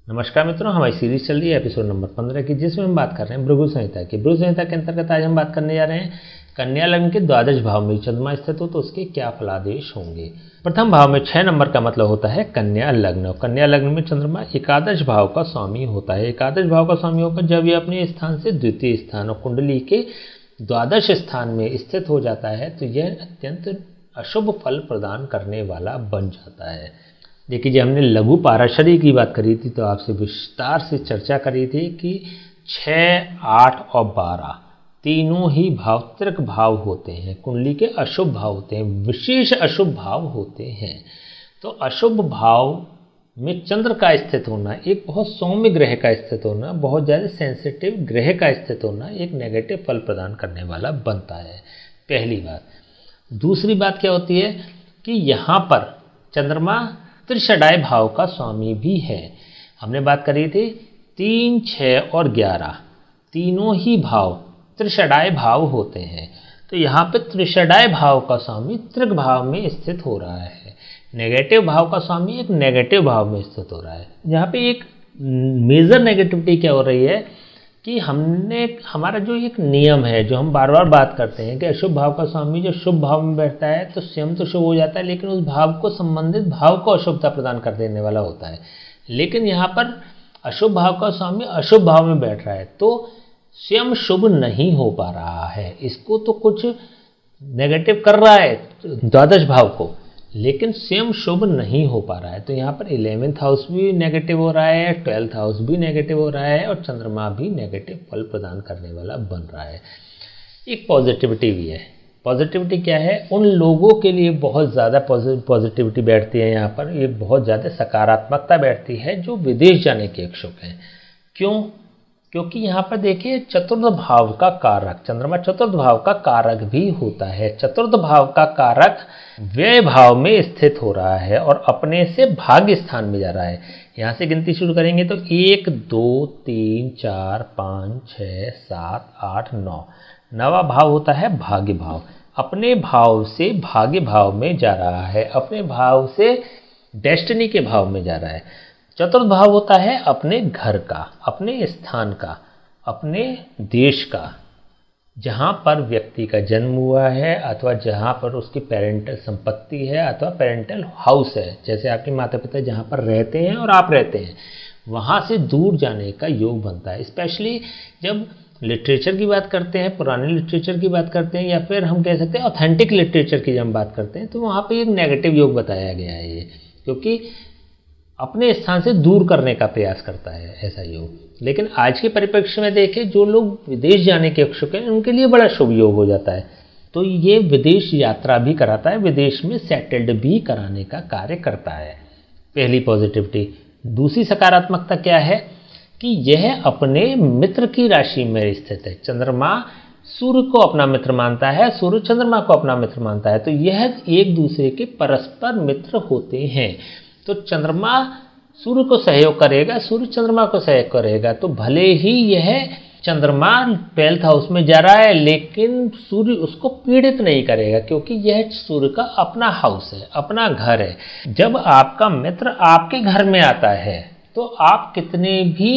नमस्कार मित्रों, हमारी सीरीज चल रही है एपिसोड नंबर 15 की, जिसमें हम बात कर रहे हैं भृगु संहिता की। भृगु संहिता के अंतर्गत आज हम बात करने जा रहे हैं कन्या लग्न के द्वादश भाव में चंद्रमा स्थित हो तो उसके क्या फलादेश होंगे। प्रथम भाव में 6 नंबर का मतलब होता है कन्या लग्न, और कन्या लग्न में चंद्रमा एकादश भाव का स्वामी होता है। एकादश भाव का स्वामी होकर जब ये अपने स्थान से द्वितीय स्थान और कुंडली के द्वादश स्थान में स्थित हो जाता है तो यह अत्यंत अशुभ फल प्रदान करने वाला बन जाता है। देखिए, जब हमने लघु पाराशरी की बात करी थी तो आपसे विस्तार से चर्चा करी थी कि 6, 8 और 12 तीनों ही भाव त्रिक भाव होते हैं, कुंडली के अशुभ भाव होते हैं, विशेष अशुभ भाव होते हैं। तो अशुभ भाव में चंद्र का स्थित होना, एक बहुत सौम्य ग्रह का स्थित होना, बहुत ज़्यादा सेंसिटिव ग्रह का स्थित होना एक नेगेटिव फल प्रदान करने वाला बनता है, पहली बात। दूसरी बात क्या होती है कि यहाँ पर चंद्रमा त्रिषडाय भाव का स्वामी भी है। हमने बात करी थी 3, 6 और 11 तीनों ही भाव त्रिषडाय भाव होते हैं। तो यहाँ पे त्रिषडाय भाव का स्वामी त्रिक भाव में स्थित हो रहा है, नेगेटिव भाव का स्वामी एक नेगेटिव भाव में स्थित हो रहा है। यहाँ पे एक मेजर नेगेटिविटी क्या हो रही है कि हमारा जो एक नियम है, जो हम बार बार बात करते हैं कि अशुभ भाव का स्वामी जो शुभ भाव में बैठता है तो स्वयं तो शुभ हो जाता है, लेकिन उस भाव को संबंधित भाव को अशुभता प्रदान कर देने वाला होता है। लेकिन यहाँ पर अशुभ भाव का स्वामी अशुभ भाव में बैठ रहा है तो स्वयं शुभ नहीं हो पा रहा है, इसको तो कुछ नेगेटिव कर रहा है द्वादश भाव को, लेकिन स्वयं शुभ नहीं हो पा रहा है। तो यहाँ पर 11th हाउस भी नेगेटिव हो रहा है, 12th हाउस भी नेगेटिव हो रहा है और चंद्रमा भी नेगेटिव फल प्रदान करने वाला बन रहा है। एक पॉजिटिविटी भी है। पॉजिटिविटी क्या है? उन लोगों के लिए बहुत ज़्यादा पॉजिटिविटी बैठती है, यहाँ पर ये बहुत ज़्यादा सकारात्मकता बैठती है जो विदेश जाने के इच्छुक हैं। क्यों? क्योंकि यहाँ पर देखिए चतुर्थ भाव का कारक, चंद्रमा चतुर्थ भाव का कारक भी होता है। चतुर्थ भाव का कारक व्यय भाव में स्थित हो रहा है और अपने से भाग्य स्थान में जा रहा है। यहाँ से गिनती शुरू करेंगे तो 1, 2, 3, 4, 5, 6, 7, 8, 9 नवा भाव होता है भाग्य भाव। अपने भाव से भाग्य भाव में जा रहा है, अपने भाव से डेस्टिनी के भाव में जा रहा है। चतुर्थ भाव होता है अपने घर का, अपने स्थान का, अपने देश का, जहाँ पर व्यक्ति का जन्म हुआ है अथवा जहाँ पर उसकी पेरेंटल संपत्ति है अथवा पेरेंटल हाउस है। जैसे आपके माता पिता जहाँ पर रहते हैं और आप रहते हैं, वहाँ से दूर जाने का योग बनता है। स्पेशली जब लिटरेचर की बात करते हैं, पुराने लिटरेचर की बात करते हैं, या फिर हम कह सकते हैं ऑथेंटिक लिटरेचर की जब हम बात करते हैं, तो वहाँ पर एक नेगेटिव योग बताया गया है ये, क्योंकि अपने स्थान से दूर करने का प्रयास करता है ऐसा योग। लेकिन आज के परिप्रेक्ष्य में देखें, जो लोग विदेश जाने के इच्छुक हैं उनके लिए बड़ा शुभ योग हो जाता है। तो ये विदेश यात्रा भी कराता है, विदेश में सेटल्ड भी कराने का कार्य करता है, पहली पॉजिटिविटी। दूसरी सकारात्मकता क्या है कि यह अपने मित्र की राशि में स्थित है। चंद्रमा सूर्य को अपना मित्र मानता है, सूर्य चंद्रमा को अपना मित्र मानता है, तो यह एक दूसरे के परस्पर मित्र होते हैं। तो चंद्रमा सूर्य को सहयोग करेगा, सूर्य चंद्रमा को सहयोग करेगा, तो भले ही यह चंद्रमा 12th हाउस में जा रहा है लेकिन सूर्य उसको पीड़ित नहीं करेगा, क्योंकि यह सूर्य का अपना हाउस है, अपना घर है। जब आपका मित्र आपके घर में आता है तो आप कितने भी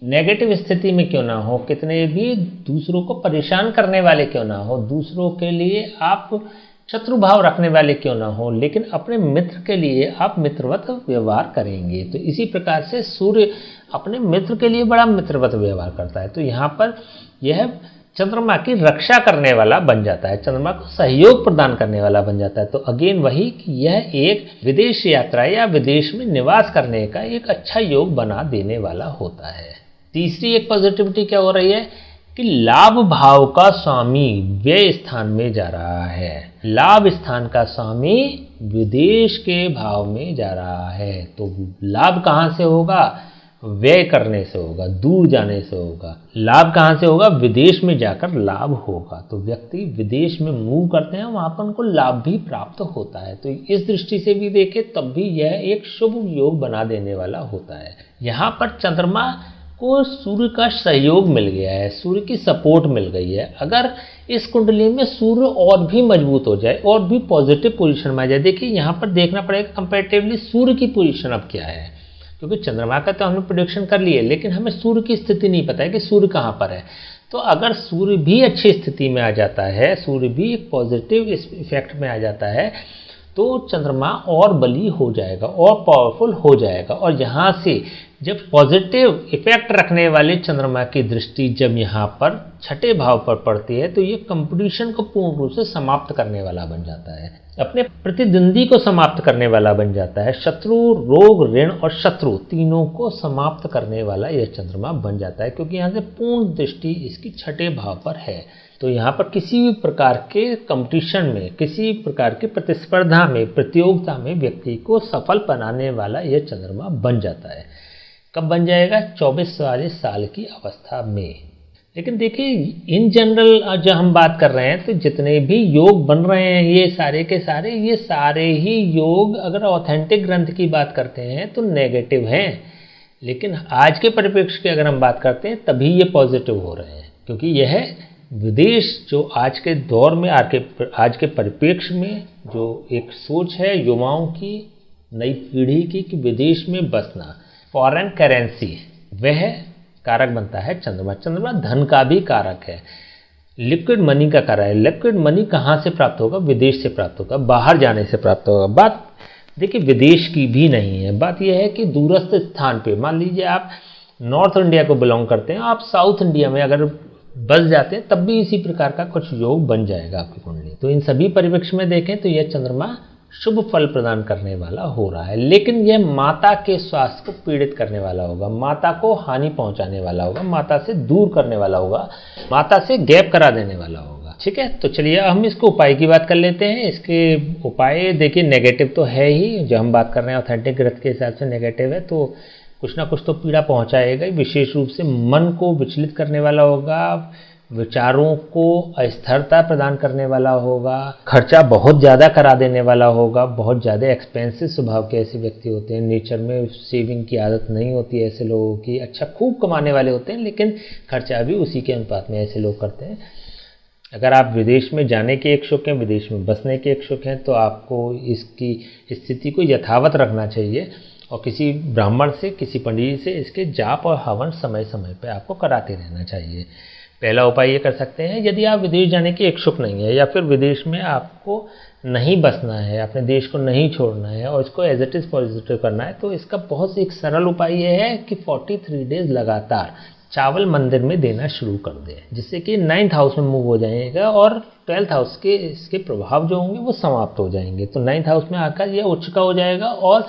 नेगेटिव स्थिति में क्यों ना हो, कितने भी दूसरों को परेशान करने वाले क्यों ना हो, दूसरों के लिए आप शत्रु भाव रखने वाले क्यों ना हो, लेकिन अपने मित्र के लिए आप मित्रवत व्यवहार करेंगे। तो इसी प्रकार से सूर्य अपने मित्र के लिए बड़ा मित्रवत व्यवहार करता है। तो यहाँ पर यह चंद्रमा की रक्षा करने वाला बन जाता है, चंद्रमा को सहयोग प्रदान करने वाला बन जाता है। तो अगेन वही कि यह एक विदेश यात्रा या विदेश में निवास करने का एक अच्छा योग बना देने वाला होता है। तीसरी एक पॉजिटिविटी क्या हो रही है कि लाभ भाव का स्वामी व्यय स्थान में जा रहा है। लाभ स्थान का स्वामी विदेश के भाव में जा रहा है। तो लाभ कहाँ से होगा? व्यय करने से होगा, दूर जाने से होगा। लाभ कहाँ से होगा? विदेश में जाकर लाभ होगा। तो व्यक्ति विदेश में मूव करते हैं, वहाँ पर उनको लाभ भी प्राप्त होता है। तो इस दृष्टि से भी देखें तब भी यह एक शुभ योग बना देने वाला होता है। यहाँ पर चंद्रमा को सूर्य का सहयोग मिल गया है, सूर्य की सपोर्ट मिल गई है। अगर इस कुंडली में सूर्य और भी मजबूत हो जाए और भी पॉजिटिव पोजीशन में आ जाए, देखिए यहाँ पर देखना पड़ेगा कंपैरेटिवली सूर्य की पोजीशन अब क्या है, क्योंकि चंद्रमा का तो हमने प्रोडिक्शन कर ली है, लेकिन हमें सूर्य की स्थिति नहीं पता है कि सूर्य कहाँ पर है। तो अगर सूर्य भी अच्छी स्थिति में आ जाता है, सूर्य भी एक पॉजिटिव इफेक्ट में आ जाता है, तो चंद्रमा और बली हो जाएगा और पावरफुल हो जाएगा। और यहाँ से जब पॉजिटिव इफेक्ट रखने वाले चंद्रमा की दृष्टि जब यहाँ पर छठे भाव पर पड़ती है, तो ये कंपटीशन को पूर्ण रूप से समाप्त करने वाला बन जाता है, अपने प्रतिद्वंदी को समाप्त करने वाला बन जाता है। शत्रु, रोग, ऋण और शत्रु तीनों को समाप्त करने वाला यह चंद्रमा बन जाता है, क्योंकि यहाँ से पूर्ण दृष्टि इसकी छठे भाव पर है। तो यहाँ पर किसी भी प्रकार के कंपटीशन में, किसी भी प्रकार की प्रतिस्पर्धा में, प्रतियोगिता में व्यक्ति को सफल बनाने वाला यह चंद्रमा बन जाता है। कब बन जाएगा? 24-44 साल की अवस्था में। लेकिन देखिए, इन जनरल जब हम बात कर रहे हैं तो जितने भी योग बन रहे हैं ये सारे के सारे, ये सारे ही योग अगर ऑथेंटिक ग्रंथ की बात करते हैं तो नेगेटिव हैं, लेकिन आज के परिप्रेक्ष्य की अगर हम बात करते हैं तभी ये पॉजिटिव हो रहे हैं। क्योंकि यह विदेश जो आज के दौर में, आज के परिप्रेक्ष्य में जो एक सोच है युवाओं की, नई पीढ़ी की, कि विदेश में बसना, फॉरेन करेंसी, वह कारक बनता है चंद्रमा। चंद्रमा धन का भी कारक है, लिक्विड मनी का कारक है। लिक्विड मनी कहाँ से प्राप्त होगा? विदेश से प्राप्त होगा, बाहर जाने से प्राप्त होगा। बात देखिए विदेश की भी नहीं है, बात यह है कि दूरस्थ स्थान पे, मान लीजिए आप नॉर्थ इंडिया को बिलोंग करते हैं, आप साउथ इंडिया में अगर बस जाते हैं तब भी इसी प्रकार का कुछ योग बन जाएगा आपकी कुंडली। तो इन सभी परिप्रेक्ष्य में देखें तो यह चंद्रमा शुभ फल प्रदान करने वाला हो रहा है, लेकिन यह माता के स्वास्थ्य को पीड़ित करने वाला होगा, माता को हानि पहुंचाने वाला होगा, माता से दूर करने वाला होगा, माता से गैप करा देने वाला होगा। ठीक है, तो चलिए हम इसको उपाय की बात कर लेते हैं। इसके उपाय देखिए, नेगेटिव तो है ही, जो हम बात कर रहे हैं ऑथेंटिक ग्रंथ के हिसाब से नेगेटिव है, तो कुछ ना कुछ तो पीड़ा पहुंचाएगा। विशेष रूप से मन को विचलित करने वाला होगा, विचारों को अस्थिरता प्रदान करने वाला होगा, खर्चा बहुत ज़्यादा करा देने वाला होगा। बहुत ज़्यादा एक्सपेंसिव स्वभाव के ऐसे व्यक्ति होते हैं, नेचर में सेविंग की आदत नहीं होती है ऐसे लोगों की। अच्छा, खूब कमाने वाले होते हैं लेकिन खर्चा भी उसी के अनुपात में ऐसे लोग करते हैं। अगर आप विदेश में जाने के इच्छुक हैं, विदेश में बसने के इच्छुक हैं, तो आपको इसकी स्थिति को यथावत रखना चाहिए और किसी ब्राह्मण से, किसी पंडित से इसके जाप और हवन समय समय पर आपको कराते रहना चाहिए। पहला उपाय ये कर सकते हैं, यदि आप विदेश जाने के इच्छुक नहीं है या फिर विदेश में आपको नहीं बसना है, अपने देश को नहीं छोड़ना है और इसको एज इट इज़ पॉजिटिव करना है, तो इसका बहुत एक सरल उपाय ये है कि 43 डेज लगातार चावल मंदिर में देना शुरू कर दें, जिससे कि 9th हाउस में मूव हो जाएगा और 12th हाउस के इसके प्रभाव जो होंगे वो समाप्त हो जाएंगे। तो 9th हाउस में आकर यह उच्च का हो जाएगा और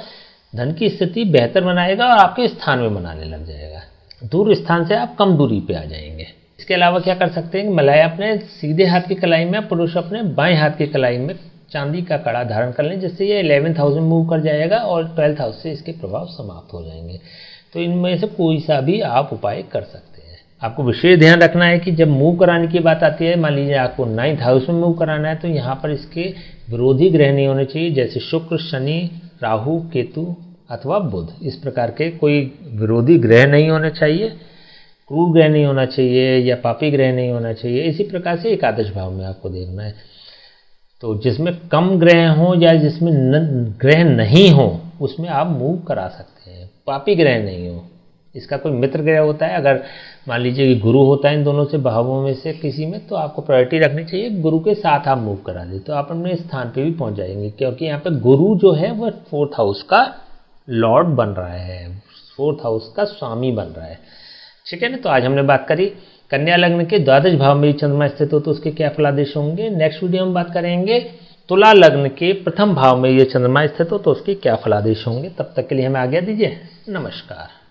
धन की स्थिति बेहतर बनाएगा और आपके स्थान में बनाने लग जाएगा। दूर स्थान से आप कम दूरी पे आ जाएंगे। इसके अलावा क्या कर सकते हैं, महिलाएं अपने सीधे हाथ की कलाई में, पुरुष अपने बाएं हाथ की कलाई में चांदी का कड़ा धारण कर लें, जिससे ये 11th हाउस में मूव कर जाएगा और 12th हाउस से इसके प्रभाव समाप्त हो जाएंगे। तो इनमें से कोई सा भी आप उपाय कर सकते हैं। आपको विशेष ध्यान रखना है कि जब मूव कराने की बात आती है, मान लीजिए आपको 9th हाउस में मूव कराना है, तो यहाँ पर इसके विरोधी ग्रह नहीं होने चाहिए, जैसे शुक्र, शनि, राहु, केतु अथवा बुध। इस प्रकार के कोई विरोधी ग्रह नहीं होने चाहिए, क्रूर ग्रह नहीं होना चाहिए या पापी ग्रह नहीं होना चाहिए। इसी प्रकार से एकादश भाव में आपको देखना है, तो जिसमें कम ग्रह हों या जिसमें ग्रह नहीं हो उसमें आप मूव करा सकते हैं। पापी ग्रह नहीं हो, इसका कोई मित्र ग्रह होता है, अगर मान लीजिए कि गुरु होता है इन दोनों से भावों में से किसी में, तो आपको प्रायोरिटी रखनी चाहिए, गुरु के साथ आप मूव करा दें तो आप अपने स्थान पे भी पहुंच जाएंगे, क्योंकि यहाँ पे गुरु जो है वह 4th हाउस का लॉर्ड बन रहा है, 4th हाउस का स्वामी बन रहा है। ठीक है ना। तो आज हमने बात करी कन्या लग्न के द्वादश भाव में चंद्रमा स्थित हो तो उसके क्या फलादेश होंगे। नेक्स्ट वीडियो में बात करेंगे तुला लग्न के प्रथम भाव में ये चंद्रमा स्थित हो तो उसके क्या फलादेश होंगे। तब तक के लिए हमें आज्ञा दीजिए, नमस्कार।